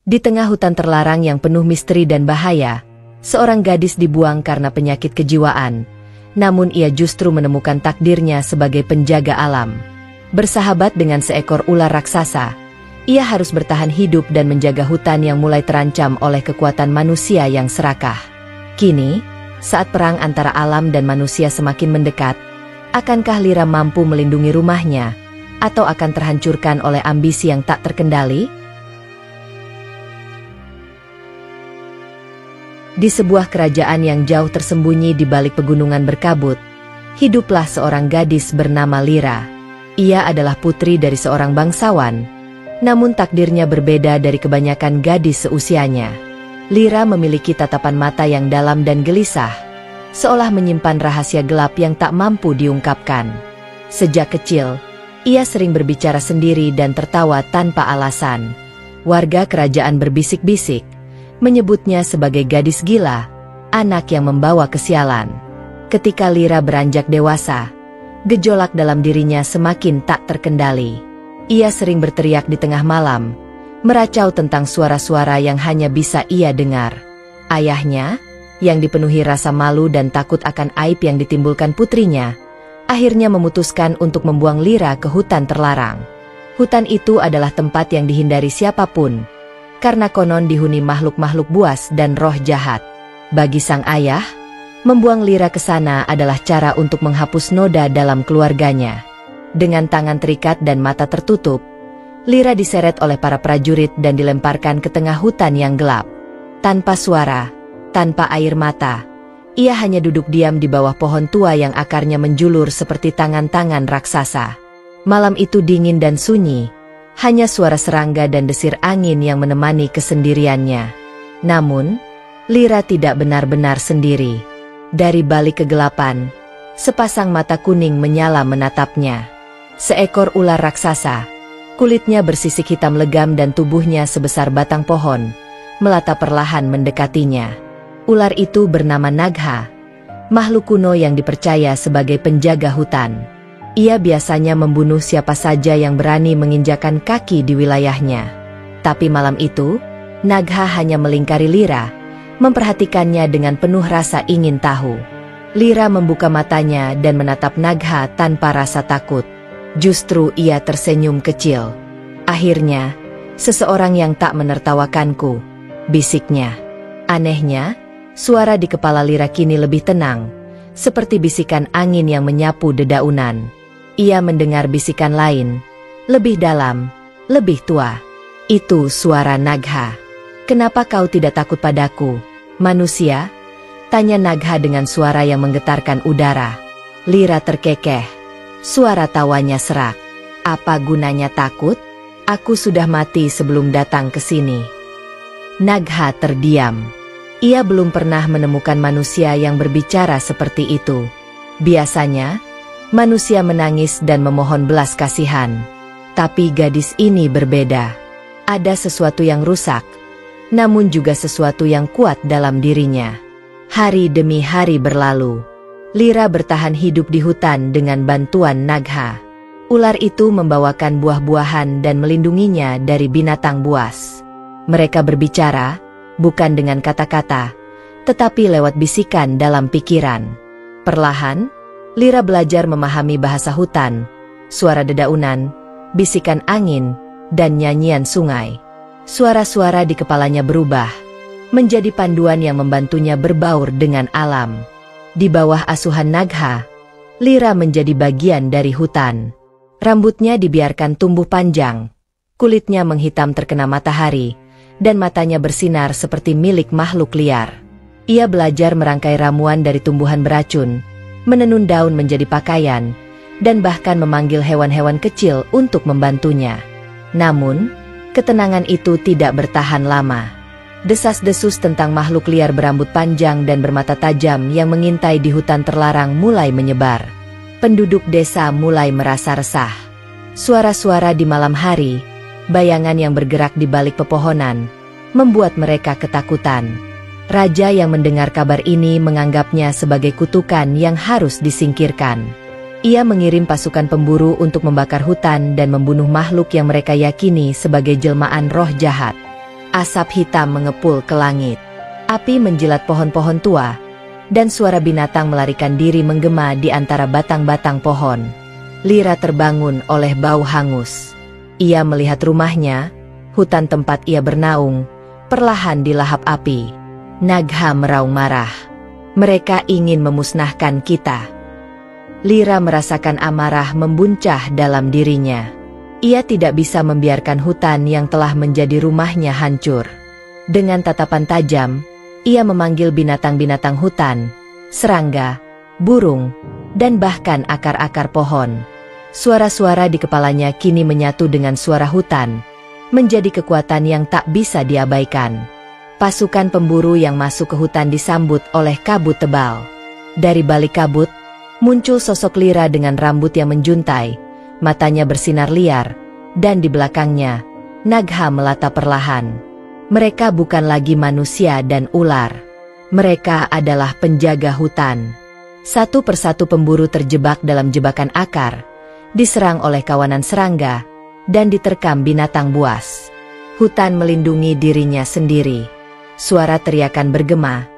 Di tengah hutan terlarang yang penuh misteri dan bahaya, seorang gadis dibuang karena penyakit kejiwaan, namun ia justru menemukan takdirnya sebagai penjaga alam. Bersahabat dengan seekor ular raksasa, ia harus bertahan hidup dan menjaga hutan yang mulai terancam oleh kekuatan manusia yang serakah. Kini, saat perang antara alam dan manusia semakin mendekat, akankah Lyra mampu melindungi rumahnya, atau akan terhancurkan oleh ambisi yang tak terkendali? Di sebuah kerajaan yang jauh tersembunyi di balik pegunungan berkabut, hiduplah seorang gadis bernama Lyra. Ia adalah putri dari seorang bangsawan, namun takdirnya berbeda dari kebanyakan gadis seusianya. Lyra memiliki tatapan mata yang dalam dan gelisah, seolah menyimpan rahasia gelap yang tak mampu diungkapkan. Sejak kecil, ia sering berbicara sendiri dan tertawa tanpa alasan. Warga kerajaan berbisik-bisik, menyebutnya sebagai gadis gila, anak yang membawa kesialan. Ketika Lyra beranjak dewasa, gejolak dalam dirinya semakin tak terkendali. Ia sering berteriak di tengah malam, meracau tentang suara-suara yang hanya bisa ia dengar. Ayahnya, yang dipenuhi rasa malu dan takut akan aib yang ditimbulkan putrinya, akhirnya memutuskan untuk membuang Lyra ke hutan terlarang. Hutan itu adalah tempat yang dihindari siapapun, karena konon dihuni makhluk-makhluk buas dan roh jahat. Bagi sang ayah, membuang Lyra ke sana adalah cara untuk menghapus noda dalam keluarganya. Dengan tangan terikat dan mata tertutup, Lyra diseret oleh para prajurit dan dilemparkan ke tengah hutan yang gelap. Tanpa suara, tanpa air mata, ia hanya duduk diam di bawah pohon tua yang akarnya menjulur seperti tangan-tangan raksasa. Malam itu dingin dan sunyi, hanya suara serangga dan desir angin yang menemani kesendiriannya. Namun, Lyra tidak benar-benar sendiri. Dari balik kegelapan, sepasang mata kuning menyala menatapnya. Seekor ular raksasa, kulitnya bersisik hitam legam dan tubuhnya sebesar batang pohon, melata perlahan mendekatinya. Ular itu bernama Nagha, makhluk kuno yang dipercaya sebagai penjaga hutan. Ia biasanya membunuh siapa saja yang berani menginjakan kaki di wilayahnya. Tapi malam itu, Nagha hanya melingkari Lyra, memperhatikannya dengan penuh rasa ingin tahu. Lyra membuka matanya dan menatap Nagha tanpa rasa takut. Justru ia tersenyum kecil. Akhirnya, seseorang yang tak menertawakanku, bisiknya. Anehnya, suara di kepala Lyra kini lebih tenang, seperti bisikan angin yang menyapu dedaunan. Ia mendengar bisikan lain, lebih dalam, lebih tua. Itu suara Nagha. "Kenapa kau tidak takut padaku, manusia?" tanya Nagha dengan suara yang menggetarkan udara. Lyra terkekeh. Suara tawanya serak. "Apa gunanya takut? Aku sudah mati sebelum datang ke sini." Nagha terdiam. Ia belum pernah menemukan manusia yang berbicara seperti itu. Biasanya, manusia menangis dan memohon belas kasihan. Tapi gadis ini berbeda. Ada sesuatu yang rusak, namun juga sesuatu yang kuat dalam dirinya. Hari demi hari berlalu. Lyra bertahan hidup di hutan dengan bantuan Nagha. Ular itu membawakan buah-buahan dan melindunginya dari binatang buas. Mereka berbicara, bukan dengan kata-kata, tetapi lewat bisikan dalam pikiran. Perlahan, Lyra belajar memahami bahasa hutan, suara dedaunan, bisikan angin, dan nyanyian sungai. Suara-suara di kepalanya berubah, menjadi panduan yang membantunya berbaur dengan alam. Di bawah asuhan Nagha, Lyra menjadi bagian dari hutan. Rambutnya dibiarkan tumbuh panjang, kulitnya menghitam terkena matahari, dan matanya bersinar seperti milik makhluk liar. Ia belajar merangkai ramuan dari tumbuhan beracun, menenun daun menjadi pakaian, dan bahkan memanggil hewan-hewan kecil untuk membantunya. Namun, ketenangan itu tidak bertahan lama. Desas-desus tentang makhluk liar berambut panjang dan bermata tajam yang mengintai di hutan terlarang mulai menyebar. Penduduk desa mulai merasa resah. Suara-suara di malam hari, bayangan yang bergerak di balik pepohonan, membuat mereka ketakutan. Raja yang mendengar kabar ini menganggapnya sebagai kutukan yang harus disingkirkan. Ia mengirim pasukan pemburu untuk membakar hutan dan membunuh makhluk yang mereka yakini sebagai jelmaan roh jahat. Asap hitam mengepul ke langit. Api menjilat pohon-pohon tua, dan suara binatang melarikan diri menggema di antara batang-batang pohon. Lira terbangun oleh bau hangus. Ia melihat rumahnya, hutan tempat ia bernaung, perlahan dilahap api. Nagha meraung marah. Mereka ingin memusnahkan kita. Lira merasakan amarah membuncah dalam dirinya. Ia tidak bisa membiarkan hutan yang telah menjadi rumahnya hancur. Dengan tatapan tajam, ia memanggil binatang-binatang hutan, serangga, burung, dan bahkan akar-akar pohon. Suara-suara di kepalanya kini menyatu dengan suara hutan, menjadi kekuatan yang tak bisa diabaikan. Pasukan pemburu yang masuk ke hutan disambut oleh kabut tebal. Dari balik kabut, muncul sosok Lira dengan rambut yang menjuntai, matanya bersinar liar, dan di belakangnya, Nagha melata perlahan. Mereka bukan lagi manusia dan ular. Mereka adalah penjaga hutan. Satu persatu pemburu terjebak dalam jebakan akar, diserang oleh kawanan serangga, dan diterkam binatang buas. Hutan melindungi dirinya sendiri. Suara teriakan bergema,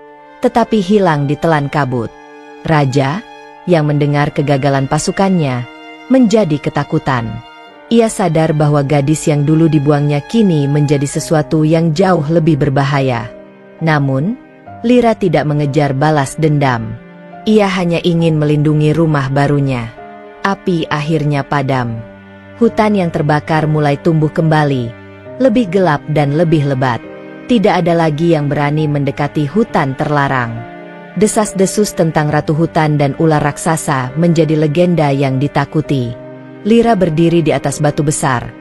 tetapi hilang ditelan kabut. Raja, yang mendengar kegagalan pasukannya, menjadi ketakutan. Ia sadar bahwa gadis yang dulu dibuangnya kini menjadi sesuatu yang jauh lebih berbahaya. Namun, Lira tidak mengejar balas dendam. Ia hanya ingin melindungi rumah barunya. Api akhirnya padam. Hutan yang terbakar mulai tumbuh kembali, lebih gelap dan lebih lebat. Tidak ada lagi yang berani mendekati hutan terlarang. Desas-desus tentang ratu hutan dan ular raksasa menjadi legenda yang ditakuti. Lira berdiri di atas batu besar,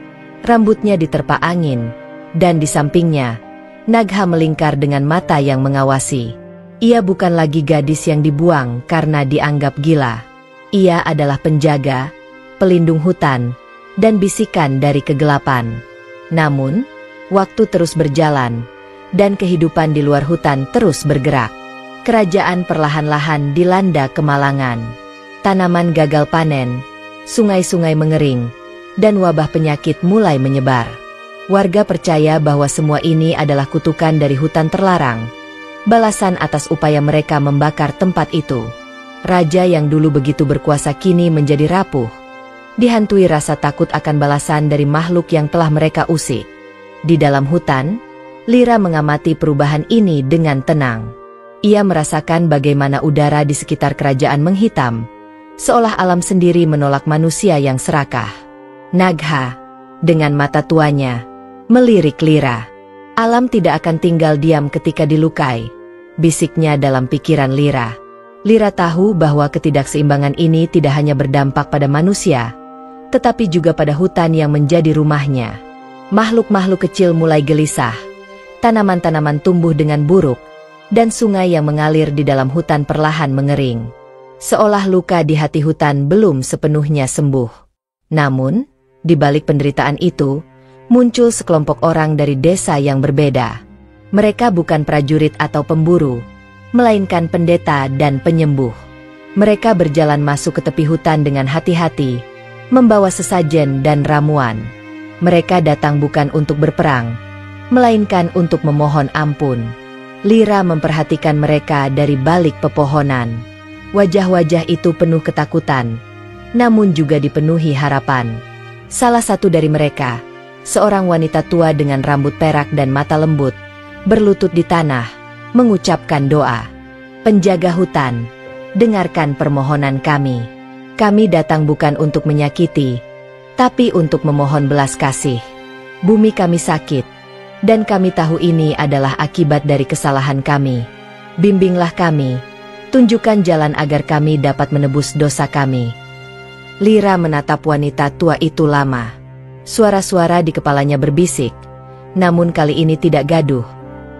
rambutnya diterpa angin, dan di sampingnya, Nagha melingkar dengan mata yang mengawasi. Ia bukan lagi gadis yang dibuang karena dianggap gila. Ia adalah penjaga, pelindung hutan, dan bisikan dari kegelapan. Namun, waktu terus berjalan, dan kehidupan di luar hutan terus bergerak. Kerajaan perlahan-lahan dilanda kemalangan. Tanaman gagal panen, sungai-sungai mengering, dan wabah penyakit mulai menyebar. Warga percaya bahwa semua ini adalah kutukan dari hutan terlarang, balasan atas upaya mereka membakar tempat itu. Raja yang dulu begitu berkuasa kini menjadi rapuh, dihantui rasa takut akan balasan dari makhluk yang telah mereka usik. Di dalam hutan, Lira mengamati perubahan ini dengan tenang. Ia merasakan bagaimana udara di sekitar kerajaan menghitam, seolah alam sendiri menolak manusia yang serakah. Nagha, dengan mata tuanya, melirik Lira. Alam tidak akan tinggal diam ketika dilukai, bisiknya dalam pikiran Lira. Lira tahu bahwa ketidakseimbangan ini tidak hanya berdampak pada manusia, tetapi juga pada hutan yang menjadi rumahnya. Makhluk-makhluk kecil mulai gelisah, tanaman-tanaman tumbuh dengan buruk, dan sungai yang mengalir di dalam hutan perlahan mengering. Seolah luka di hati hutan belum sepenuhnya sembuh. Namun, di balik penderitaan itu, muncul sekelompok orang dari desa yang berbeda. Mereka bukan prajurit atau pemburu, melainkan pendeta dan penyembuh. Mereka berjalan masuk ke tepi hutan dengan hati-hati, membawa sesajen dan ramuan. Mereka datang bukan untuk berperang, melainkan untuk memohon ampun. Lira memperhatikan mereka dari balik pepohonan. Wajah-wajah itu penuh ketakutan, namun juga dipenuhi harapan. Salah satu dari mereka, seorang wanita tua dengan rambut perak dan mata lembut, berlutut di tanah, mengucapkan doa. Penjaga hutan, dengarkan permohonan kami. Kami datang bukan untuk menyakiti, tapi untuk memohon belas kasih. Bumi kami sakit, dan kami tahu ini adalah akibat dari kesalahan kami. Bimbinglah kami, tunjukkan jalan agar kami dapat menebus dosa kami. Lira menatap wanita tua itu lama. Suara-suara di kepalanya berbisik, namun kali ini tidak gaduh,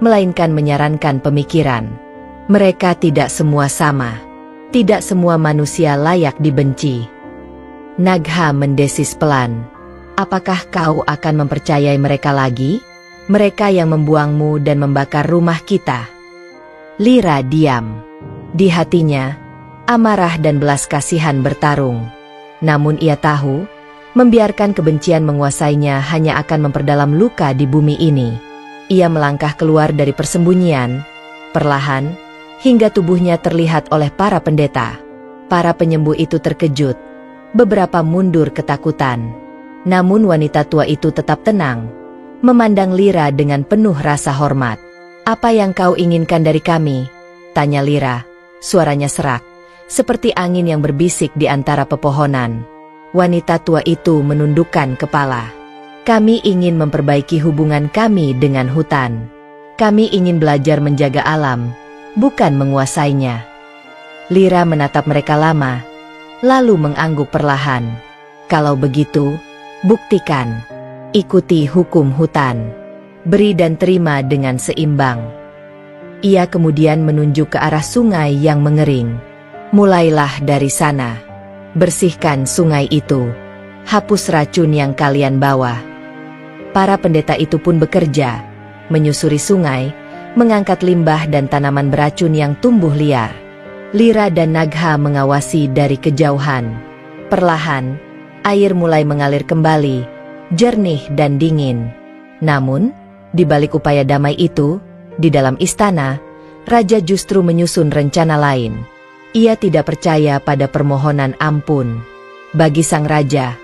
melainkan menyarankan pemikiran. Mereka tidak semua sama. Tidak semua manusia layak dibenci. Nagha mendesis pelan. Apakah kau akan mempercayai mereka lagi? Mereka yang membuangmu dan membakar rumah kita. Lira diam. Di hatinya, amarah dan belas kasihan bertarung. Namun ia tahu, membiarkan kebencian menguasainya hanya akan memperdalam luka di bumi ini. Ia melangkah keluar dari persembunyian, perlahan, hingga tubuhnya terlihat oleh para pendeta. Para penyembuh itu terkejut, beberapa mundur ketakutan. Namun wanita tua itu tetap tenang, memandang Lyra dengan penuh rasa hormat. "Apa yang kau inginkan dari kami?" tanya Lyra. Suaranya serak, seperti angin yang berbisik di antara pepohonan. Wanita tua itu menundukkan kepala. "Kami ingin memperbaiki hubungan kami dengan hutan. Kami ingin belajar menjaga alam, bukan menguasainya." Lyra menatap mereka lama, lalu mengangguk perlahan. "Kalau begitu, buktikan. Ikuti hukum hutan. Beri dan terima dengan seimbang." Ia kemudian menunjuk ke arah sungai yang mengering. "Mulailah dari sana. Bersihkan sungai itu. Hapus racun yang kalian bawa." Para pendeta itu pun bekerja, menyusuri sungai, mengangkat limbah dan tanaman beracun yang tumbuh liar. Lyra dan Nagha mengawasi dari kejauhan. Perlahan, air mulai mengalir kembali, jernih dan dingin. Namun, di balik upaya damai itu, di dalam istana, raja justru menyusun rencana lain. Ia tidak percaya pada permohonan ampun. Bagi sang raja,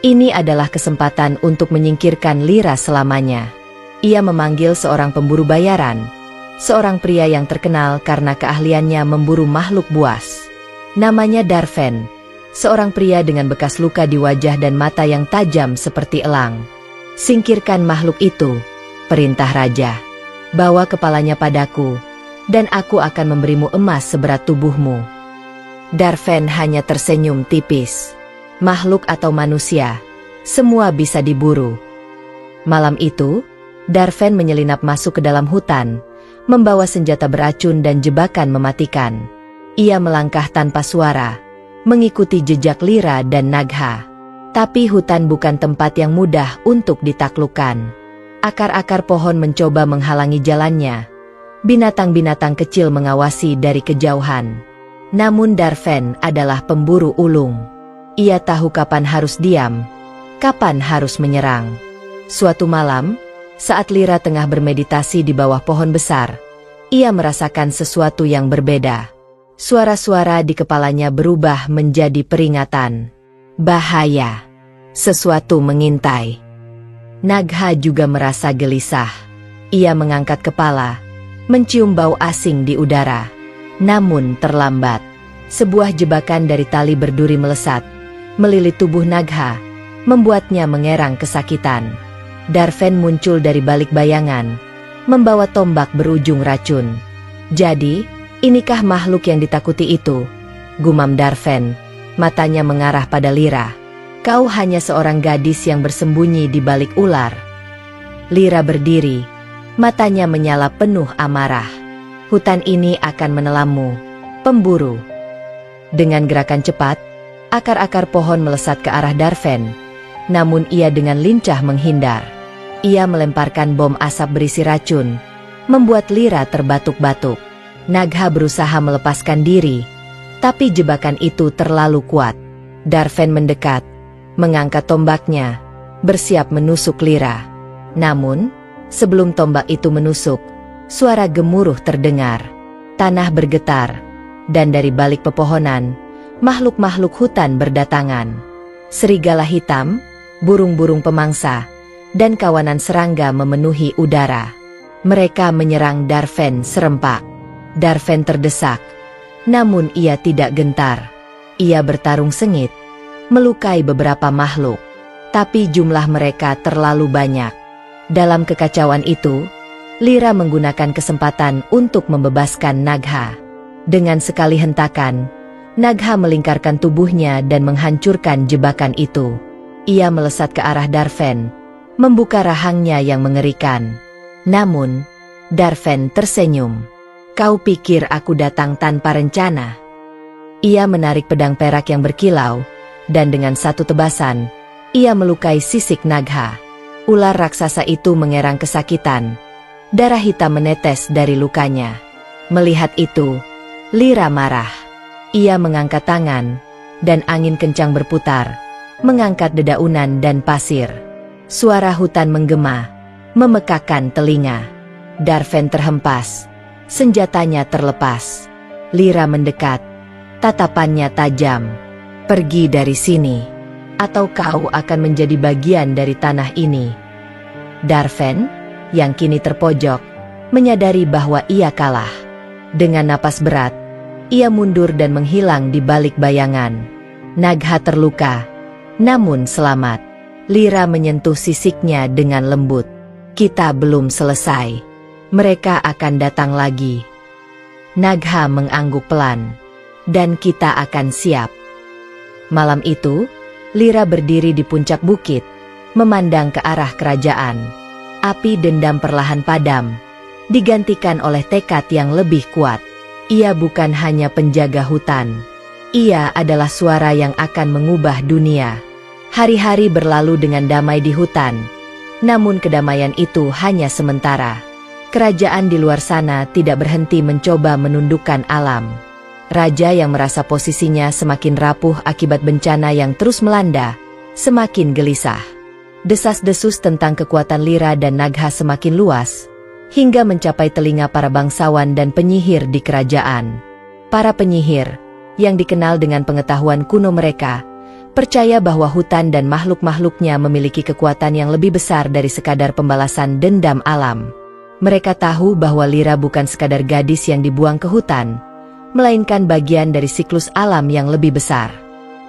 ini adalah kesempatan untuk menyingkirkan Lyra selamanya. Ia memanggil seorang pemburu bayaran, seorang pria yang terkenal karena keahliannya memburu makhluk buas. Namanya Darven, seorang pria dengan bekas luka di wajah dan mata yang tajam seperti elang. "Singkirkan makhluk itu," perintah raja. "Bawa kepalanya padaku, dan aku akan memberimu emas seberat tubuhmu." Darven hanya tersenyum tipis. Makhluk atau manusia, semua bisa diburu. Malam itu, Darven menyelinap masuk ke dalam hutan, membawa senjata beracun dan jebakan mematikan. Ia melangkah tanpa suara, mengikuti jejak Lyra dan Nagha. Tapi hutan bukan tempat yang mudah untuk ditaklukkan. Akar-akar pohon mencoba menghalangi jalannya. Binatang-binatang kecil mengawasi dari kejauhan. Namun Darven adalah pemburu ulung. Ia tahu kapan harus diam, kapan harus menyerang. Suatu malam, saat Lyra tengah bermeditasi di bawah pohon besar, ia merasakan sesuatu yang berbeda. Suara-suara di kepalanya berubah menjadi peringatan. Bahaya. Sesuatu mengintai. Nagha juga merasa gelisah. Ia mengangkat kepala, mencium bau asing di udara. Namun terlambat. Sebuah jebakan dari tali berduri melesat, melilit tubuh Nagha, membuatnya mengerang kesakitan. Darven muncul dari balik bayangan, membawa tombak berujung racun. "Jadi, inikah makhluk yang ditakuti itu?" gumam Darven, matanya mengarah pada Lyra. "Kau hanya seorang gadis yang bersembunyi di balik ular." Lyra berdiri, matanya menyala penuh amarah. "Hutan ini akan menelammu, pemburu." Dengan gerakan cepat, akar-akar pohon melesat ke arah Darven, namun ia dengan lincah menghindar. Ia melemparkan bom asap berisi racun, membuat Lyra terbatuk-batuk. Nagha berusaha melepaskan diri, tapi jebakan itu terlalu kuat. Darven mendekat, mengangkat tombaknya, bersiap menusuk Lyra. Namun, sebelum tombak itu menusuk, suara gemuruh terdengar. Tanah bergetar, dan dari balik pepohonan, makhluk-makhluk hutan berdatangan. Serigala hitam, burung-burung pemangsa, dan kawanan serangga memenuhi udara. Mereka menyerang Darven serempak. Darven terdesak, namun ia tidak gentar. Ia bertarung sengit, melukai beberapa makhluk, tapi jumlah mereka terlalu banyak. Dalam kekacauan itu, Lyra menggunakan kesempatan untuk membebaskan Nagha. Dengan sekali hentakan, Nagha melingkarkan tubuhnya dan menghancurkan jebakan itu. Ia melesat ke arah Darven, membuka rahangnya yang mengerikan. Namun, Darven tersenyum. "Kau pikir aku datang tanpa rencana?" Ia menarik pedang perak yang berkilau, dan dengan satu tebasan, ia melukai sisik Nagha. Ular raksasa itu mengerang kesakitan. Darah hitam menetes dari lukanya. Melihat itu, Lyra marah. Ia mengangkat tangan, dan angin kencang berputar, mengangkat dedaunan dan pasir. Suara hutan menggema, memekakan telinga. Darven terhempas. Senjatanya terlepas. Lyra mendekat. Tatapannya tajam. Pergi dari sini, atau kau akan menjadi bagian dari tanah ini. Darven, yang kini terpojok, menyadari bahwa ia kalah. Dengan napas berat, ia mundur dan menghilang di balik bayangan. Nagha terluka, namun selamat. Lyra menyentuh sisiknya dengan lembut. Kita belum selesai. Mereka akan datang lagi. Nagha mengangguk pelan. Dan kita akan siap. Malam itu, Lyra berdiri di puncak bukit, memandang ke arah kerajaan. Api dendam perlahan padam, digantikan oleh tekad yang lebih kuat. Ia bukan hanya penjaga hutan. Ia adalah suara yang akan mengubah dunia. Hari-hari berlalu dengan damai di hutan. Namun kedamaian itu hanya sementara. Kerajaan di luar sana tidak berhenti mencoba menundukkan alam. Raja yang merasa posisinya semakin rapuh akibat bencana yang terus melanda, semakin gelisah. Desas-desus tentang kekuatan Lyra dan Nagha semakin luas, hingga mencapai telinga para bangsawan dan penyihir di kerajaan. Para penyihir, yang dikenal dengan pengetahuan kuno mereka, percaya bahwa hutan dan makhluk-makhluknya memiliki kekuatan yang lebih besar dari sekadar pembalasan dendam alam. Mereka tahu bahwa Lyra bukan sekadar gadis yang dibuang ke hutan, melainkan bagian dari siklus alam yang lebih besar.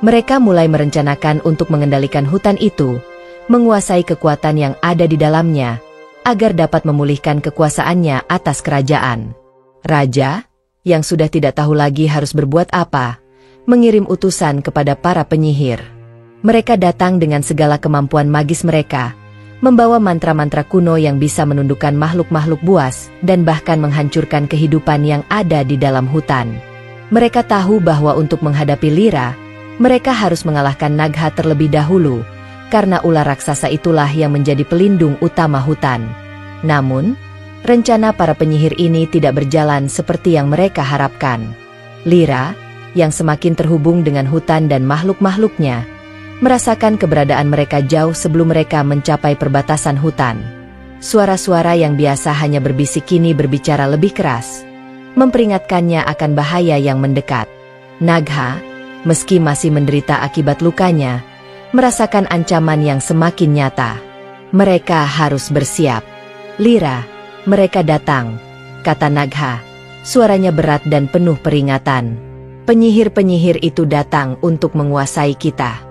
Mereka mulai merencanakan untuk mengendalikan hutan itu, menguasai kekuatan yang ada di dalamnya, agar dapat memulihkan kekuasaannya atas kerajaan. Raja, yang sudah tidak tahu lagi harus berbuat apa, mengirim utusan kepada para penyihir. Mereka datang dengan segala kemampuan magis mereka, membawa mantra-mantra kuno yang bisa menundukkan makhluk-makhluk buas dan bahkan menghancurkan kehidupan yang ada di dalam hutan. Mereka tahu bahwa untuk menghadapi Lyra, mereka harus mengalahkan Nagha terlebih dahulu, karena ular raksasa itulah yang menjadi pelindung utama hutan. Namun, rencana para penyihir ini tidak berjalan seperti yang mereka harapkan. Lyra, yang semakin terhubung dengan hutan dan makhluk-makhluknya, merasakan keberadaan mereka jauh sebelum mereka mencapai perbatasan hutan. Suara-suara yang biasa hanya berbisik kini berbicara lebih keras, memperingatkannya akan bahaya yang mendekat. Nagha, meski masih menderita akibat lukanya, merasakan ancaman yang semakin nyata. Mereka harus bersiap. Lyra, mereka datang, kata Nagha. Suaranya berat dan penuh peringatan. Penyihir-penyihir itu datang untuk menguasai kita.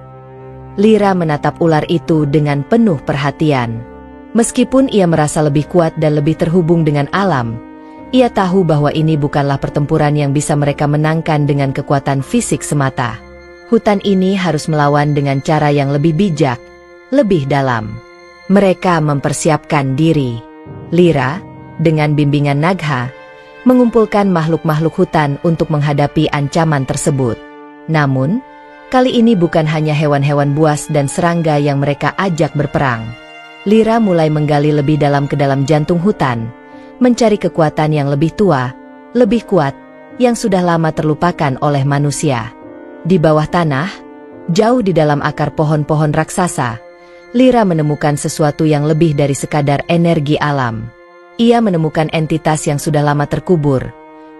Lyra menatap ular itu dengan penuh perhatian. Meskipun ia merasa lebih kuat dan lebih terhubung dengan alam, ia tahu bahwa ini bukanlah pertempuran yang bisa mereka menangkan dengan kekuatan fisik semata. Hutan ini harus melawan dengan cara yang lebih bijak, lebih dalam. Mereka mempersiapkan diri. Lyra, dengan bimbingan Nagha, mengumpulkan makhluk-makhluk hutan untuk menghadapi ancaman tersebut. Namun, kali ini bukan hanya hewan-hewan buas dan serangga yang mereka ajak berperang. Lyra mulai menggali lebih dalam ke dalam jantung hutan, mencari kekuatan yang lebih tua, lebih kuat, yang sudah lama terlupakan oleh manusia. Di bawah tanah, jauh di dalam akar pohon-pohon raksasa, Lyra menemukan sesuatu yang lebih dari sekadar energi alam. Ia menemukan entitas yang sudah lama terkubur,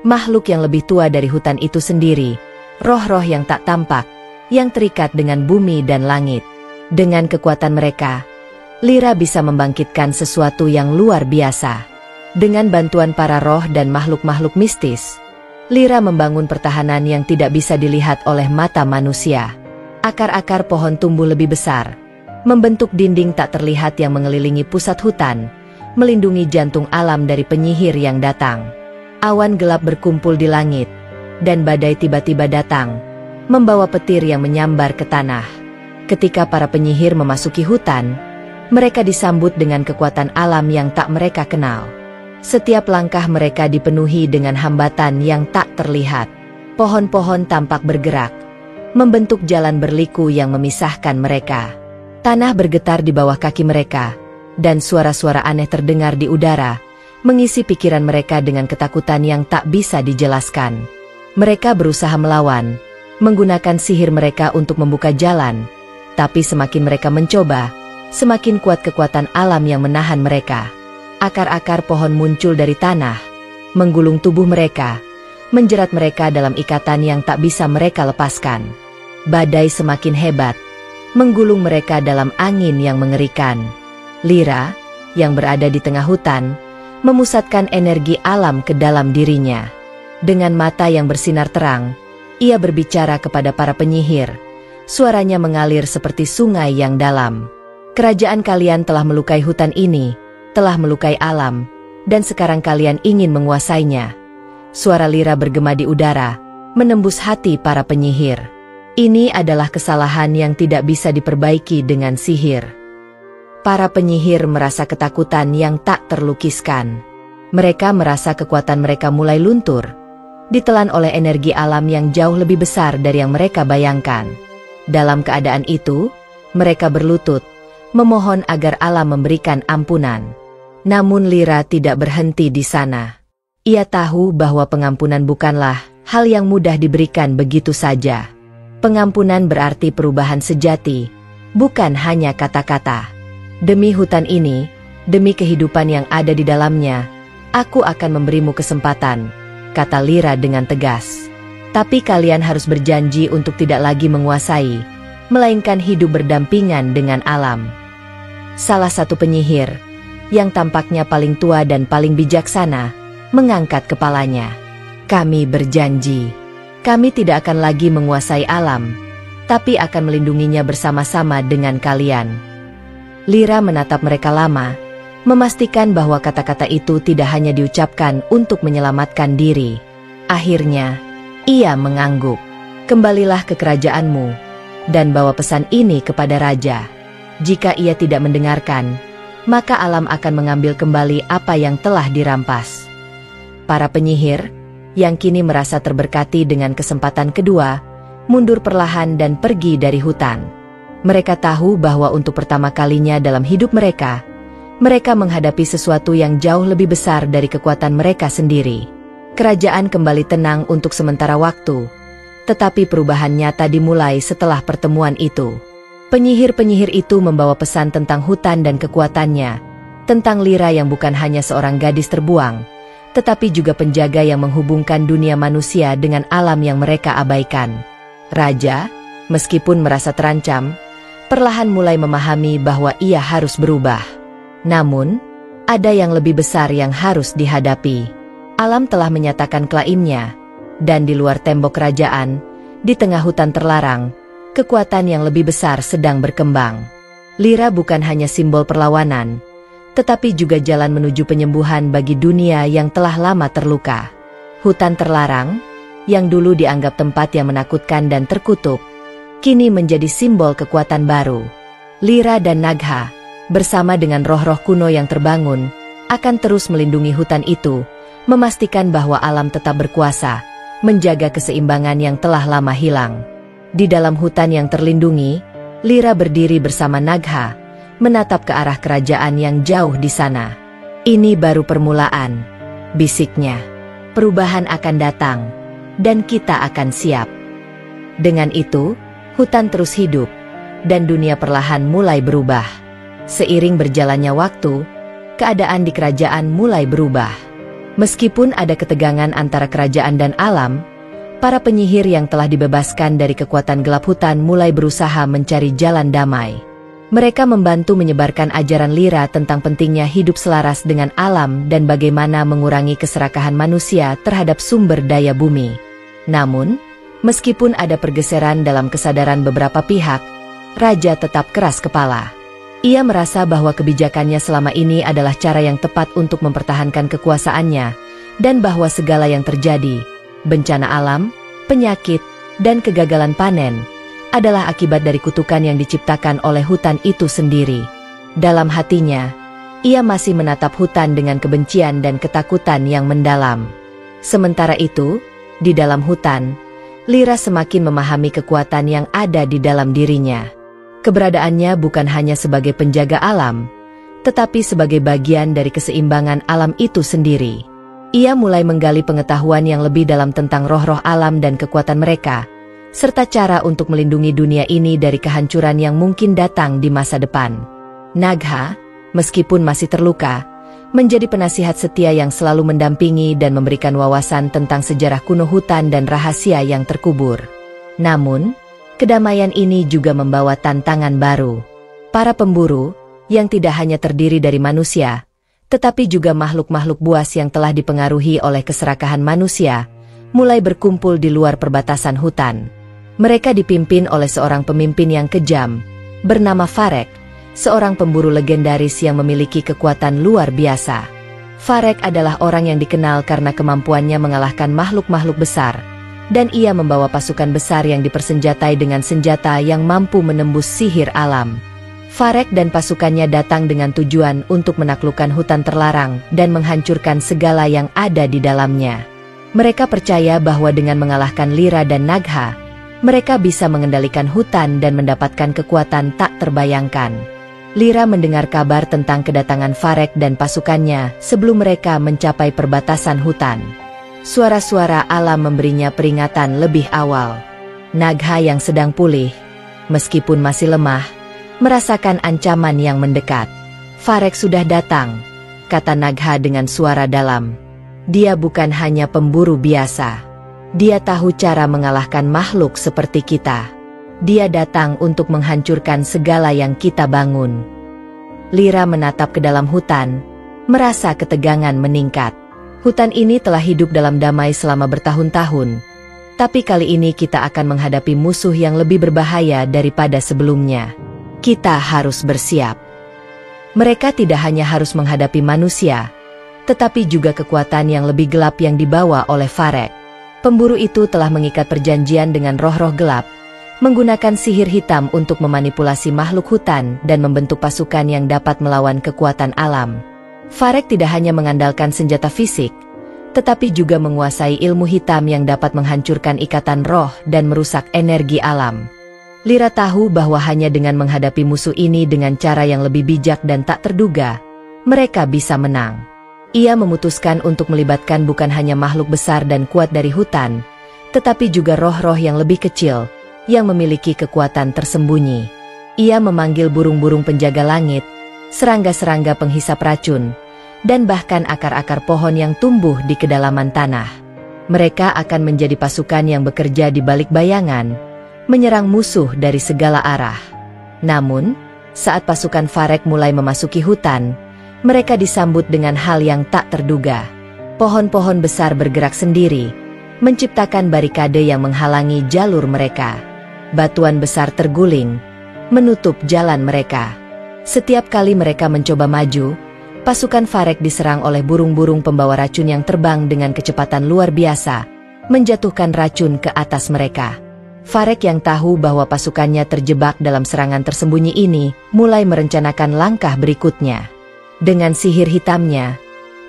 makhluk yang lebih tua dari hutan itu sendiri, roh-roh yang tak tampak, yang terikat dengan bumi dan langit. Dengan kekuatan mereka, Lyra bisa membangkitkan sesuatu yang luar biasa. Dengan bantuan para roh dan makhluk-makhluk mistis, Lyra membangun pertahanan yang tidak bisa dilihat oleh mata manusia. Akar-akar pohon tumbuh lebih besar, membentuk dinding tak terlihat yang mengelilingi pusat hutan, melindungi jantung alam dari penyihir yang datang. Awan gelap berkumpul di langit, dan badai tiba-tiba datang, membawa petir yang menyambar ke tanah. Ketika para penyihir memasuki hutan, mereka disambut dengan kekuatan alam yang tak mereka kenal. Setiap langkah mereka dipenuhi dengan hambatan yang tak terlihat. Pohon-pohon tampak bergerak, membentuk jalan berliku yang memisahkan mereka. Tanah bergetar di bawah kaki mereka, dan suara-suara aneh terdengar di udara, mengisi pikiran mereka dengan ketakutan yang tak bisa dijelaskan. Mereka berusaha melawan, menggunakan sihir mereka untuk membuka jalan, tapi semakin mereka mencoba, semakin kuat kekuatan alam yang menahan mereka. Akar-akar pohon muncul dari tanah, menggulung tubuh mereka, menjerat mereka dalam ikatan yang tak bisa mereka lepaskan. Badai semakin hebat, menggulung mereka dalam angin yang mengerikan. Lyra, yang berada di tengah hutan, memusatkan energi alam ke dalam dirinya. Dengan mata yang bersinar terang, ia berbicara kepada para penyihir. Suaranya mengalir seperti sungai yang dalam. Kerajaan kalian telah melukai hutan ini, telah melukai alam, dan sekarang kalian ingin menguasainya. Suara Lyra bergema di udara, menembus hati para penyihir. Ini adalah kesalahan yang tidak bisa diperbaiki dengan sihir. Para penyihir merasa ketakutan yang tak terlukiskan. Mereka merasa kekuatan mereka mulai luntur, ditelan oleh energi alam yang jauh lebih besar dari yang mereka bayangkan. Dalam keadaan itu, mereka berlutut, memohon agar alam memberikan ampunan. Namun Lyra tidak berhenti di sana. Ia tahu bahwa pengampunan bukanlah hal yang mudah diberikan begitu saja. Pengampunan berarti perubahan sejati, bukan hanya kata-kata. Demi hutan ini, demi kehidupan yang ada di dalamnya, aku akan memberimu kesempatan, kata Lyra dengan tegas. Tapi kalian harus berjanji untuk tidak lagi menguasai, melainkan hidup berdampingan dengan alam. Salah satu penyihir, yang tampaknya paling tua dan paling bijaksana, mengangkat kepalanya. Kami berjanji, kami tidak akan lagi menguasai alam, tapi akan melindunginya bersama-sama dengan kalian. Lyra menatap mereka lama, memastikan bahwa kata-kata itu tidak hanya diucapkan untuk menyelamatkan diri. Akhirnya, ia mengangguk. Kembalilah ke kerajaanmu, dan bawa pesan ini kepada raja. Jika ia tidak mendengarkan, maka alam akan mengambil kembali apa yang telah dirampas. Para penyihir, yang kini merasa terberkati dengan kesempatan kedua, mundur perlahan dan pergi dari hutan. Mereka tahu bahwa untuk pertama kalinya dalam hidup mereka menghadapi sesuatu yang jauh lebih besar dari kekuatan mereka sendiri. Kerajaan kembali tenang untuk sementara waktu, tetapi perubahan nyata dimulai setelah pertemuan itu. Penyihir-penyihir itu membawa pesan tentang hutan dan kekuatannya, tentang Lyra yang bukan hanya seorang gadis terbuang, tetapi juga penjaga yang menghubungkan dunia manusia dengan alam yang mereka abaikan. Raja, meskipun merasa terancam, perlahan mulai memahami bahwa ia harus berubah. Namun, ada yang lebih besar yang harus dihadapi. Alam telah menyatakan klaimnya, dan di luar tembok kerajaan, di tengah hutan terlarang, kekuatan yang lebih besar sedang berkembang. Lyra bukan hanya simbol perlawanan, tetapi juga jalan menuju penyembuhan bagi dunia yang telah lama terluka. Hutan terlarang, yang dulu dianggap tempat yang menakutkan dan terkutuk, kini menjadi simbol kekuatan baru. Lyra dan Nagha, bersama dengan roh-roh kuno yang terbangun, akan terus melindungi hutan itu, memastikan bahwa alam tetap berkuasa, menjaga keseimbangan yang telah lama hilang. Di dalam hutan yang terlindungi, Lyra berdiri bersama Nagha, menatap ke arah kerajaan yang jauh di sana. Ini baru permulaan, bisiknya. Perubahan akan datang, dan kita akan siap. Dengan itu, hutan terus hidup, dan dunia perlahan mulai berubah. Seiring berjalannya waktu, keadaan di kerajaan mulai berubah. Meskipun ada ketegangan antara kerajaan dan alam, para penyihir yang telah dibebaskan dari kekuatan gelap hutan mulai berusaha mencari jalan damai. Mereka membantu menyebarkan ajaran Lyra tentang pentingnya hidup selaras dengan alam dan bagaimana mengurangi keserakahan manusia terhadap sumber daya bumi. Namun, meskipun ada pergeseran dalam kesadaran beberapa pihak, Raja tetap keras kepala. Ia merasa bahwa kebijakannya selama ini adalah cara yang tepat untuk mempertahankan kekuasaannya, dan bahwa segala yang terjadi, bencana alam, penyakit, dan kegagalan panen, adalah akibat dari kutukan yang diciptakan oleh hutan itu sendiri. Dalam hatinya, ia masih menatap hutan dengan kebencian dan ketakutan yang mendalam. Sementara itu, di dalam hutan, Lyra semakin memahami kekuatan yang ada di dalam dirinya. Keberadaannya bukan hanya sebagai penjaga alam, tetapi sebagai bagian dari keseimbangan alam itu sendiri. Ia mulai menggali pengetahuan yang lebih dalam tentang roh-roh alam dan kekuatan mereka, serta cara untuk melindungi dunia ini dari kehancuran yang mungkin datang di masa depan. Nagha, meskipun masih terluka, menjadi penasihat setia yang selalu mendampingi dan memberikan wawasan tentang sejarah kuno hutan dan rahasia yang terkubur. Namun, kedamaian ini juga membawa tantangan baru. Para pemburu, yang tidak hanya terdiri dari manusia, tetapi juga makhluk-makhluk buas yang telah dipengaruhi oleh keserakahan manusia, mulai berkumpul di luar perbatasan hutan. Mereka dipimpin oleh seorang pemimpin yang kejam, bernama Varek, seorang pemburu legendaris yang memiliki kekuatan luar biasa. Varek adalah orang yang dikenal karena kemampuannya mengalahkan makhluk-makhluk besar, dan ia membawa pasukan besar yang dipersenjatai dengan senjata yang mampu menembus sihir alam. Varek dan pasukannya datang dengan tujuan untuk menaklukkan hutan terlarang dan menghancurkan segala yang ada di dalamnya. Mereka percaya bahwa dengan mengalahkan Lyra dan Nagha, mereka bisa mengendalikan hutan dan mendapatkan kekuatan tak terbayangkan. Lyra mendengar kabar tentang kedatangan Varek dan pasukannya sebelum mereka mencapai perbatasan hutan. Suara-suara alam memberinya peringatan lebih awal. Nagha yang sedang pulih, meskipun masih lemah, merasakan ancaman yang mendekat. Varek sudah datang, kata Nagha dengan suara dalam. Dia bukan hanya pemburu biasa. Dia tahu cara mengalahkan makhluk seperti kita. Dia datang untuk menghancurkan segala yang kita bangun. Lyra menatap ke dalam hutan, merasa ketegangan meningkat. Hutan ini telah hidup dalam damai selama bertahun-tahun, tapi kali ini kita akan menghadapi musuh yang lebih berbahaya daripada sebelumnya. Kita harus bersiap. Mereka tidak hanya harus menghadapi manusia, tetapi juga kekuatan yang lebih gelap yang dibawa oleh Varek. Pemburu itu telah mengikat perjanjian dengan roh-roh gelap, menggunakan sihir hitam untuk memanipulasi makhluk hutan dan membentuk pasukan yang dapat melawan kekuatan alam. Varek tidak hanya mengandalkan senjata fisik, tetapi juga menguasai ilmu hitam yang dapat menghancurkan ikatan roh dan merusak energi alam. Lyra tahu bahwa hanya dengan menghadapi musuh ini dengan cara yang lebih bijak dan tak terduga, mereka bisa menang. Ia memutuskan untuk melibatkan bukan hanya makhluk besar dan kuat dari hutan, tetapi juga roh-roh yang lebih kecil, yang memiliki kekuatan tersembunyi. Ia memanggil burung-burung penjaga langit, serangga-serangga penghisap racun, dan bahkan akar-akar pohon yang tumbuh di kedalaman tanah. Mereka akan menjadi pasukan yang bekerja di balik bayangan, menyerang musuh dari segala arah. Namun, saat pasukan Varek mulai memasuki hutan, mereka disambut dengan hal yang tak terduga. Pohon-pohon besar bergerak sendiri, menciptakan barikade yang menghalangi jalur mereka. Batuan besar terguling, menutup jalan mereka. Setiap kali mereka mencoba maju, pasukan Varek diserang oleh burung-burung pembawa racun yang terbang dengan kecepatan luar biasa, menjatuhkan racun ke atas mereka. Varek yang tahu bahwa pasukannya terjebak dalam serangan tersembunyi ini, mulai merencanakan langkah berikutnya. Dengan sihir hitamnya,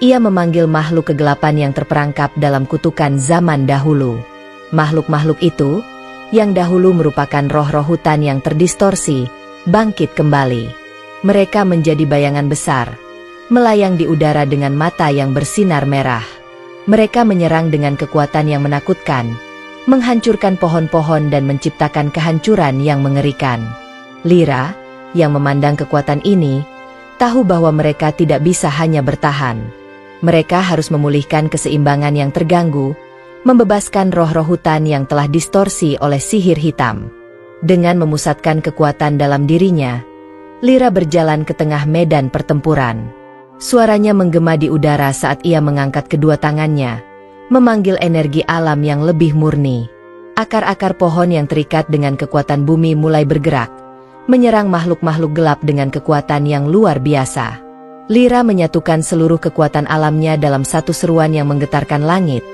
ia memanggil makhluk kegelapan yang terperangkap dalam kutukan zaman dahulu. Makhluk-makhluk itu, yang dahulu merupakan roh-roh hutan yang terdistorsi, bangkit kembali. Mereka menjadi bayangan besar, melayang di udara dengan mata yang bersinar merah. Mereka menyerang dengan kekuatan yang menakutkan, menghancurkan pohon-pohon dan menciptakan kehancuran yang mengerikan. Lyra, yang memandang kekuatan ini, tahu bahwa mereka tidak bisa hanya bertahan. Mereka harus memulihkan keseimbangan yang terganggu, membebaskan roh-roh hutan yang telah distorsi oleh sihir hitam. Dengan memusatkan kekuatan dalam dirinya, Lyra berjalan ke tengah medan pertempuran. Suaranya menggema di udara saat ia mengangkat kedua tangannya, memanggil energi alam yang lebih murni. Akar-akar pohon yang terikat dengan kekuatan bumi mulai bergerak, menyerang makhluk-makhluk gelap dengan kekuatan yang luar biasa. Lyra menyatukan seluruh kekuatan alamnya dalam satu seruan yang menggetarkan langit,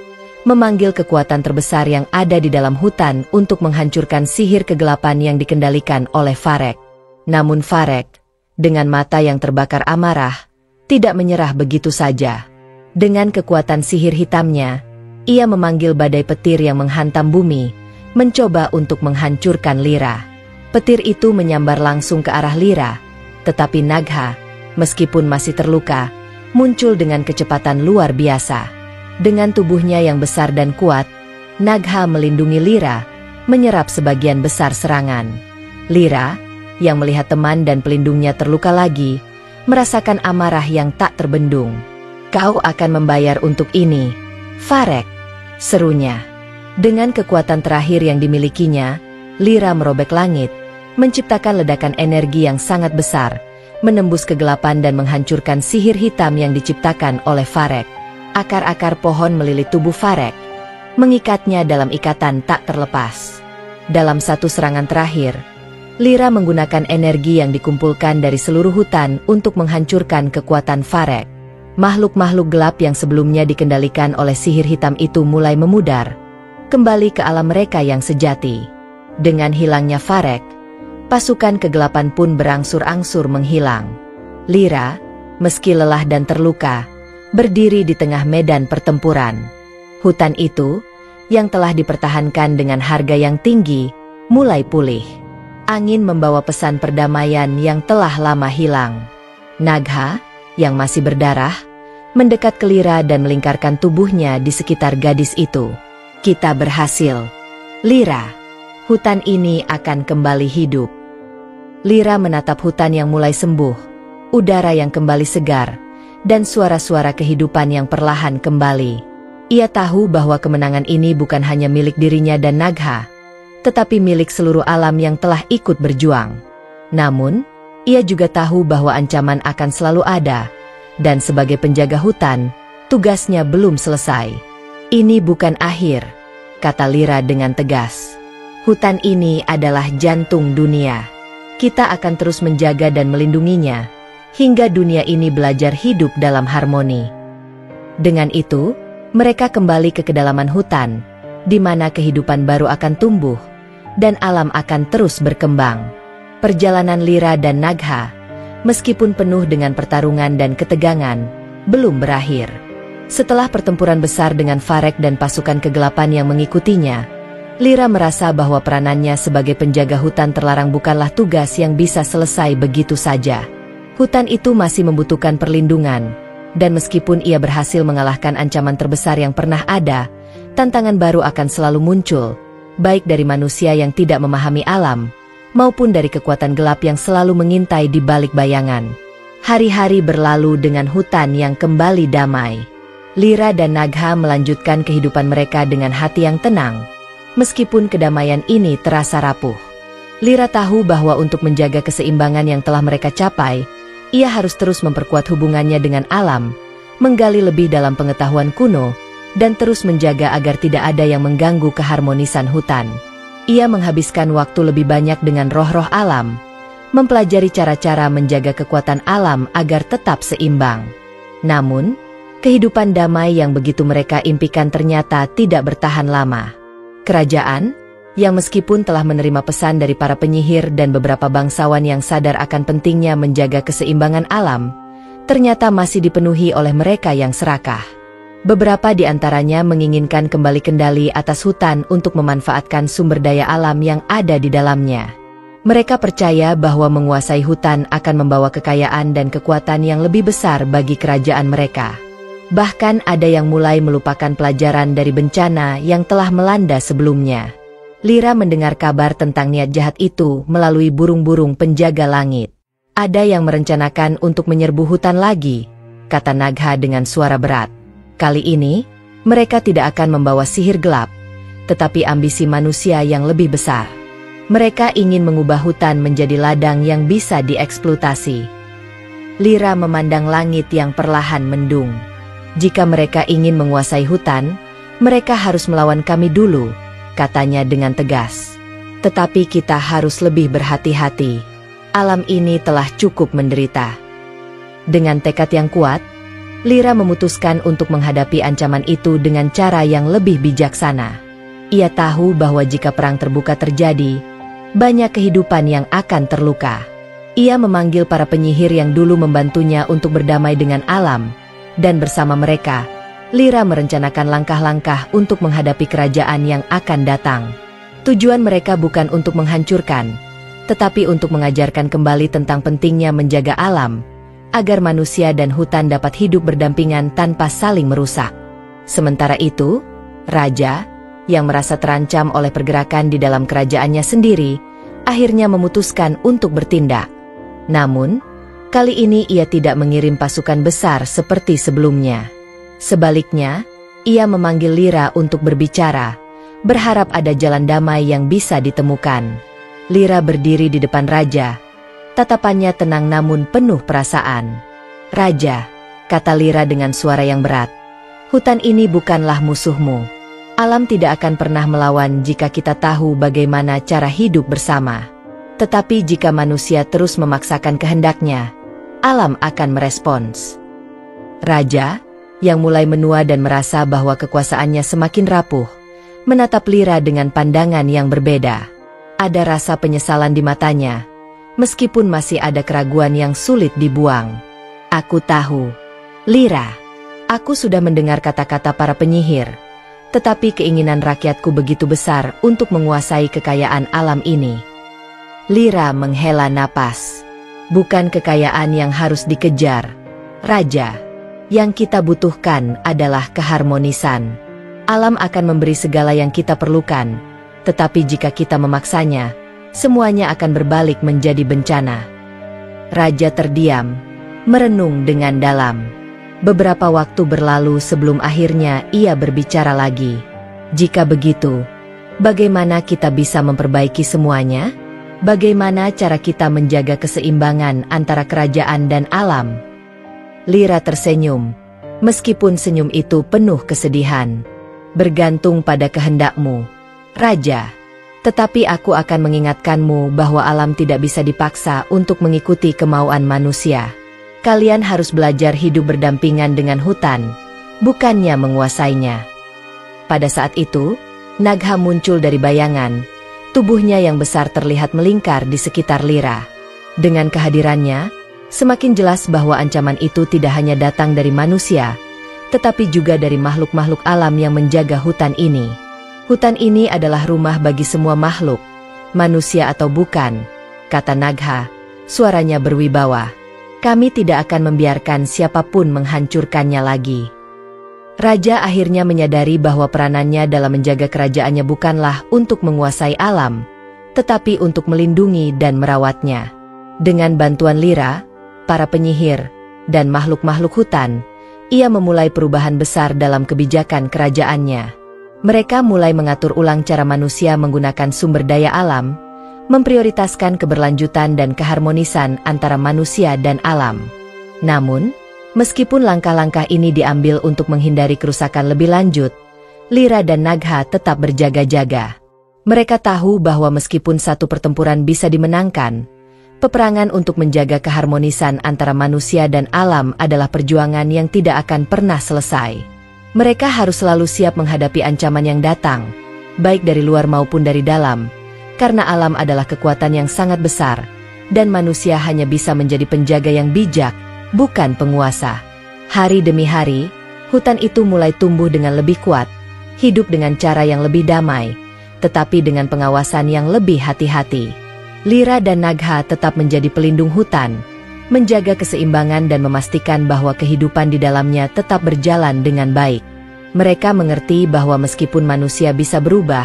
memanggil kekuatan terbesar yang ada di dalam hutan untuk menghancurkan sihir kegelapan yang dikendalikan oleh Varek. Namun Varek, dengan mata yang terbakar amarah, tidak menyerah begitu saja. Dengan kekuatan sihir hitamnya, ia memanggil badai petir yang menghantam bumi, mencoba untuk menghancurkan Lyra. Petir itu menyambar langsung ke arah Lyra, tetapi Nagha, meskipun masih terluka, muncul dengan kecepatan luar biasa. Dengan tubuhnya yang besar dan kuat, Nagha melindungi Lyra, menyerap sebagian besar serangan. Lyra, yang melihat teman dan pelindungnya terluka lagi, merasakan amarah yang tak terbendung. "Kau akan membayar untuk ini, Varek," serunya. Dengan kekuatan terakhir yang dimilikinya, Lyra merobek langit, menciptakan ledakan energi yang sangat besar, menembus kegelapan dan menghancurkan sihir hitam yang diciptakan oleh Varek. Akar-akar pohon melilit tubuh Varek, mengikatnya dalam ikatan tak terlepas. Dalam satu serangan terakhir, Lyra menggunakan energi yang dikumpulkan dari seluruh hutan untuk menghancurkan kekuatan Varek. Makhluk-makhluk gelap yang sebelumnya dikendalikan oleh sihir hitam itu mulai memudar, kembali ke alam mereka yang sejati. Dengan hilangnya Varek, pasukan kegelapan pun berangsur-angsur menghilang. Lyra, meski lelah dan terluka, berdiri di tengah medan pertempuran. Hutan itu, yang telah dipertahankan dengan harga yang tinggi, mulai pulih. Angin membawa pesan perdamaian yang telah lama hilang. Nagha, yang masih berdarah, mendekat ke Lyra dan melingkarkan tubuhnya di sekitar gadis itu. "Kita berhasil, Lyra. Hutan ini akan kembali hidup." Lyra menatap hutan yang mulai sembuh, udara yang kembali segar, dan suara-suara kehidupan yang perlahan kembali. Ia tahu bahwa kemenangan ini bukan hanya milik dirinya dan Nagha, tetapi milik seluruh alam yang telah ikut berjuang. Namun, ia juga tahu bahwa ancaman akan selalu ada, dan sebagai penjaga hutan, tugasnya belum selesai. "Ini bukan akhir," kata Lyra dengan tegas. "Hutan ini adalah jantung dunia. Kita akan terus menjaga dan melindunginya, hingga dunia ini belajar hidup dalam harmoni." Dengan itu, mereka kembali ke kedalaman hutan, di mana kehidupan baru akan tumbuh, dan alam akan terus berkembang. Perjalanan Lyra dan Nagha, meskipun penuh dengan pertarungan dan ketegangan, belum berakhir. Setelah pertempuran besar dengan Varek dan pasukan kegelapan yang mengikutinya, Lyra merasa bahwa peranannya sebagai penjaga hutan terlarang bukanlah tugas yang bisa selesai begitu saja. Hutan itu masih membutuhkan perlindungan, dan meskipun ia berhasil mengalahkan ancaman terbesar yang pernah ada, tantangan baru akan selalu muncul, baik dari manusia yang tidak memahami alam, maupun dari kekuatan gelap yang selalu mengintai di balik bayangan. Hari-hari berlalu dengan hutan yang kembali damai. Lyra dan Nagha melanjutkan kehidupan mereka dengan hati yang tenang, meskipun kedamaian ini terasa rapuh. Lyra tahu bahwa untuk menjaga keseimbangan yang telah mereka capai, ia harus terus memperkuat hubungannya dengan alam, menggali lebih dalam pengetahuan kuno, dan terus menjaga agar tidak ada yang mengganggu keharmonisan hutan. Ia menghabiskan waktu lebih banyak dengan roh-roh alam, mempelajari cara-cara menjaga kekuatan alam agar tetap seimbang. Namun, kehidupan damai yang begitu mereka impikan ternyata tidak bertahan lama. Kerajaan, yang meskipun telah menerima pesan dari para penyihir dan beberapa bangsawan yang sadar akan pentingnya menjaga keseimbangan alam, ternyata masih dipenuhi oleh mereka yang serakah. Beberapa di antaranya menginginkan kembali kendali atas hutan untuk memanfaatkan sumber daya alam yang ada di dalamnya. Mereka percaya bahwa menguasai hutan akan membawa kekayaan dan kekuatan yang lebih besar bagi kerajaan mereka. Bahkan ada yang mulai melupakan pelajaran dari bencana yang telah melanda sebelumnya. Lyra mendengar kabar tentang niat jahat itu melalui burung-burung penjaga langit. "Ada yang merencanakan untuk menyerbu hutan lagi," kata Nagha dengan suara berat. "Kali ini, mereka tidak akan membawa sihir gelap, tetapi ambisi manusia yang lebih besar. Mereka ingin mengubah hutan menjadi ladang yang bisa dieksploitasi." Lyra memandang langit yang perlahan mendung. "Jika mereka ingin menguasai hutan, mereka harus melawan kami dulu," katanya dengan tegas. "Tetapi kita harus lebih berhati-hati. Alam ini telah cukup menderita." Dengan tekad yang kuat, Lyra memutuskan untuk menghadapi ancaman itu dengan cara yang lebih bijaksana. Ia tahu bahwa jika perang terbuka terjadi, banyak kehidupan yang akan terluka. Ia memanggil para penyihir yang dulu membantunya untuk berdamai dengan alam, dan bersama mereka, Lyra merencanakan langkah-langkah untuk menghadapi kerajaan yang akan datang. Tujuan mereka bukan untuk menghancurkan, tetapi untuk mengajarkan kembali tentang pentingnya menjaga alam, agar manusia dan hutan dapat hidup berdampingan tanpa saling merusak. Sementara itu, Raja, yang merasa terancam oleh pergerakan di dalam kerajaannya sendiri, akhirnya memutuskan untuk bertindak. Namun, Kali ini ia tidak mengirim pasukan besar seperti sebelumnya. Sebaliknya, ia memanggil Lyra untuk berbicara, berharap ada jalan damai yang bisa ditemukan. Lyra berdiri di depan raja. Tatapannya tenang namun penuh perasaan. "Raja," kata Lyra dengan suara yang berat, "hutan ini bukanlah musuhmu. Alam tidak akan pernah melawan jika kita tahu bagaimana cara hidup bersama. Tetapi jika manusia terus memaksakan kehendaknya, alam akan merespons." Raja, yang mulai menua dan merasa bahwa kekuasaannya semakin rapuh, menatap Lyra dengan pandangan yang berbeda. Ada rasa penyesalan di matanya, meskipun masih ada keraguan yang sulit dibuang. "Aku tahu, Lyra. Aku sudah mendengar kata-kata para penyihir, tetapi keinginan rakyatku begitu besar untuk menguasai kekayaan alam ini." Lyra menghela napas. "Bukan kekayaan yang harus dikejar, Raja. Yang kita butuhkan adalah keharmonisan. Alam akan memberi segala yang kita perlukan, tetapi jika kita memaksanya, semuanya akan berbalik menjadi bencana." Raja terdiam, merenung dengan dalam. Beberapa waktu berlalu sebelum akhirnya ia berbicara lagi. "Jika begitu, bagaimana kita bisa memperbaiki semuanya? Bagaimana cara kita menjaga keseimbangan antara kerajaan dan alam?" Lyra tersenyum, meskipun senyum itu penuh kesedihan. "Bergantung pada kehendakmu, Raja. Tetapi aku akan mengingatkanmu bahwa alam tidak bisa dipaksa untuk mengikuti kemauan manusia. Kalian harus belajar hidup berdampingan dengan hutan, bukannya menguasainya." Pada saat itu, Nagha muncul dari bayangan. Tubuhnya yang besar terlihat melingkar di sekitar Lyra. Dengan kehadirannya, semakin jelas bahwa ancaman itu tidak hanya datang dari manusia, tetapi juga dari makhluk-makhluk alam yang menjaga hutan ini. "Hutan ini adalah rumah bagi semua makhluk, manusia atau bukan," kata Nagha, suaranya berwibawa. "Kami tidak akan membiarkan siapapun menghancurkannya lagi." Raja akhirnya menyadari bahwa peranannya dalam menjaga kerajaannya bukanlah untuk menguasai alam, tetapi untuk melindungi dan merawatnya. Dengan bantuan Lyra, para penyihir, dan makhluk-makhluk hutan, ia memulai perubahan besar dalam kebijakan kerajaannya. Mereka mulai mengatur ulang cara manusia menggunakan sumber daya alam, memprioritaskan keberlanjutan dan keharmonisan antara manusia dan alam. Namun, meskipun langkah-langkah ini diambil untuk menghindari kerusakan lebih lanjut, Lyra dan Nagha tetap berjaga-jaga. Mereka tahu bahwa meskipun satu pertempuran bisa dimenangkan, peperangan untuk menjaga keharmonisan antara manusia dan alam adalah perjuangan yang tidak akan pernah selesai. Mereka harus selalu siap menghadapi ancaman yang datang, baik dari luar maupun dari dalam, karena alam adalah kekuatan yang sangat besar, dan manusia hanya bisa menjadi penjaga yang bijak, bukan penguasa. Hari demi hari, hutan itu mulai tumbuh dengan lebih kuat, hidup dengan cara yang lebih damai, tetapi dengan pengawasan yang lebih hati-hati. Lyra dan Nagha tetap menjadi pelindung hutan, menjaga keseimbangan dan memastikan bahwa kehidupan di dalamnya tetap berjalan dengan baik. Mereka mengerti bahwa meskipun manusia bisa berubah,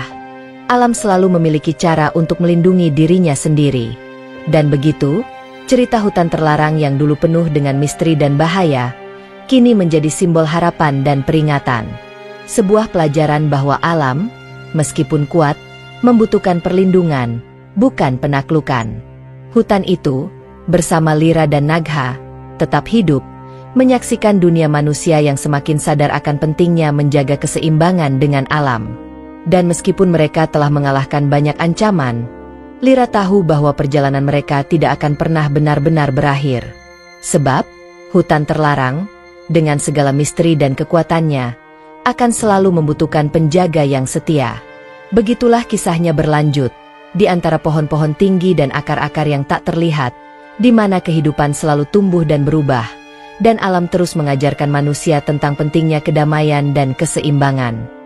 alam selalu memiliki cara untuk melindungi dirinya sendiri. Dan begitu, cerita hutan terlarang yang dulu penuh dengan misteri dan bahaya, kini menjadi simbol harapan dan peringatan. Sebuah pelajaran bahwa alam, meskipun kuat, membutuhkan perlindungan, bukan penaklukan. Hutan itu, bersama Lyra dan Nagha, tetap hidup, menyaksikan dunia manusia yang semakin sadar akan pentingnya menjaga keseimbangan dengan alam. Dan meskipun mereka telah mengalahkan banyak ancaman, Lyra tahu bahwa perjalanan mereka tidak akan pernah benar-benar berakhir. Sebab, hutan terlarang, dengan segala misteri dan kekuatannya, akan selalu membutuhkan penjaga yang setia. Begitulah kisahnya berlanjut, di antara pohon-pohon tinggi dan akar-akar yang tak terlihat, di mana kehidupan selalu tumbuh dan berubah, dan alam terus mengajarkan manusia tentang pentingnya kedamaian dan keseimbangan.